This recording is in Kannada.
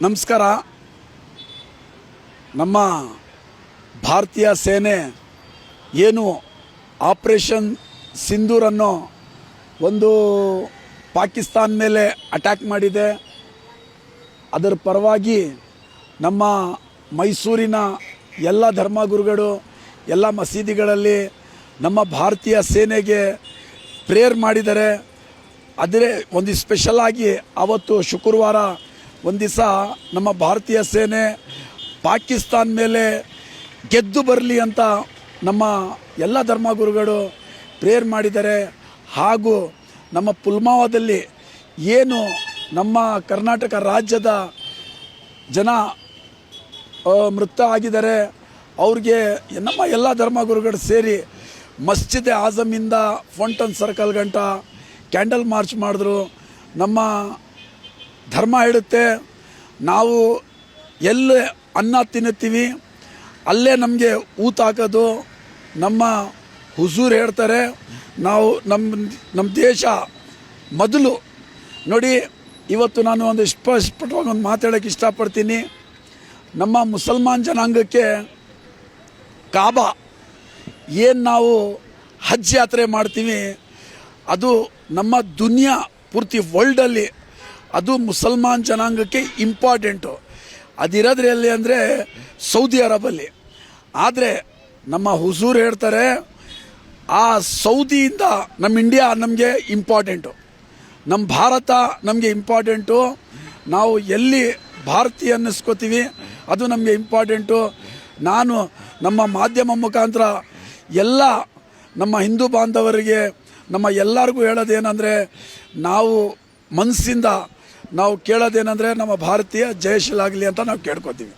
ನಮಸ್ಕಾರ. ನಮ್ಮ ಭಾರತೀಯ ಸೇನೆ ಏನು ಆಪರೇಷನ್ ಸಿಂಧೂರ್ ಅನ್ನೋ ಒಂದು ಪಾಕಿಸ್ತಾನ ಮೇಲೆ ಅಟ್ಯಾಕ್ ಮಾಡಿದೆ, ಅದರ ಪರವಾಗಿ ನಮ್ಮ ಮೈಸೂರಿನ ಎಲ್ಲ ಧರ್ಮಗುರುಗಳು ಎಲ್ಲ ಮಸೀದಿಗಳಲ್ಲಿ ನಮ್ಮ ಭಾರತೀಯ ಸೇನೆಗೆ ಪ್ರೇಯರ್ ಮಾಡಿದ್ದಾರೆ. ಆದರೆ ಒಂದು ಸ್ಪೆಷಲ್ ಆಗಿ ಅವತ್ತು ಶುಕ್ರವಾರ ಒಂದು ದಿವಸ ನಮ್ಮ ಭಾರತೀಯ ಸೇನೆ ಪಾಕಿಸ್ತಾನ ಮೇಲೆ ಗೆದ್ದು ಬರಲಿ ಅಂತ ನಮ್ಮ ಎಲ್ಲ ಧರ್ಮಗುರುಗಳು ಪ್ರೇಯರ್ ಮಾಡಿದ್ದಾರೆ. ಹಾಗೂ ನಮ್ಮ ಪುಲ್ವಾಮಾದಲ್ಲಿ ಏನು ನಮ್ಮ ಕರ್ನಾಟಕ ರಾಜ್ಯದ ಜನ ಮೃತ ಆಗಿದ್ದಾರೆ, ಅವ್ರಿಗೆ ನಮ್ಮ ಎಲ್ಲ ಧರ್ಮಗುರುಗಳು ಸೇರಿ ಮಸ್ಜಿದ್ ಆಜಮಿಂದ ಫೌಂಟನ್ ಸರ್ಕಲ್ ಗಂಟ ಕ್ಯಾಂಡಲ್ ಮಾರ್ಚ್ ಮಾಡಿದ್ರು. ನಮ್ಮ ಧರ್ಮ ಹೇಳುತ್ತೆ, ನಾವು ಎಲ್ಲೇ ಅನ್ನ ತಿನ್ನುತ್ತೀವಿ ಅಲ್ಲೇ ನಮಗೆ ಊತ ಹಾಕೋದು. ನಮ್ಮ ಹುಜೂರ್ ಹೇಳ್ತಾರೆ, ನಾವು ನಮ್ಮ ದೇಶ ಮೊದಲು ನೋಡಿ. ಇವತ್ತು ನಾನು ಒಂದು ಸ್ಪಷ್ಟವಾಗಿ ಒಂದು ಮಾತಾಡೋಕ್ಕೆ ಇಷ್ಟಪಡ್ತೀನಿ. ನಮ್ಮ ಮುಸಲ್ಮಾನ್ ಜನಾಂಗಕ್ಕೆ ಕಾಬಾ ಏನು ನಾವು ಹಜ್ ಯಾತ್ರೆ ಮಾಡ್ತೀವಿ, ಅದು ನಮ್ಮ ದುನಿಯಾ ಪೂರ್ತಿ ವರ್ಲ್ಡಲ್ಲಿ ಅದು ಮುಸಲ್ಮಾನ್ ಜನಾಂಗಕ್ಕೆ ಇಂಪಾರ್ಟೆಂಟು. ಅದಿರೋದ್ರೆ ಎಲ್ಲಿ ಅಂದರೆ ಸೌದಿ ಅರಬಲ್ಲಿ. ಆದರೆ ನಮ್ಮ ಹುಜೂರ್ ಹೇಳ್ತಾರೆ, ಆ ಸೌದಿಯಿಂದ ನಮ್ಮ ಇಂಡಿಯಾ ನಮಗೆ ಇಂಪಾರ್ಟೆಂಟು, ನಮ್ಮ ಭಾರತ ನಮಗೆ ಇಂಪಾರ್ಟೆಂಟು. ನಾವು ಎಲ್ಲಿ ಭಾರತೀಯ ಅನ್ನಿಸ್ಕೋತೀವಿ ಅದು ನಮಗೆ ಇಂಪಾರ್ಟೆಂಟು. ನಾನು ನಮ್ಮ ಮಾಧ್ಯಮ ಮುಖಾಂತರ ಎಲ್ಲ ನಮ್ಮ ಹಿಂದೂ ಬಾಂಧವರಿಗೆ ನಮ್ಮ ಎಲ್ಲರಿಗೂ ಹೇಳೋದೇನೆಂದರೆ, ನಾವು ಮನಸ್ಸಿಂದ ನಾವು ಕೇಳೋದೇನೆಂದರೆ ನಮ್ಮ ಭಾರತೀಯ ಜಯಶೀಲ ಆಗಲಿ ಅಂತ ನಾವು ಕೇಳ್ಕೊತೀವಿ.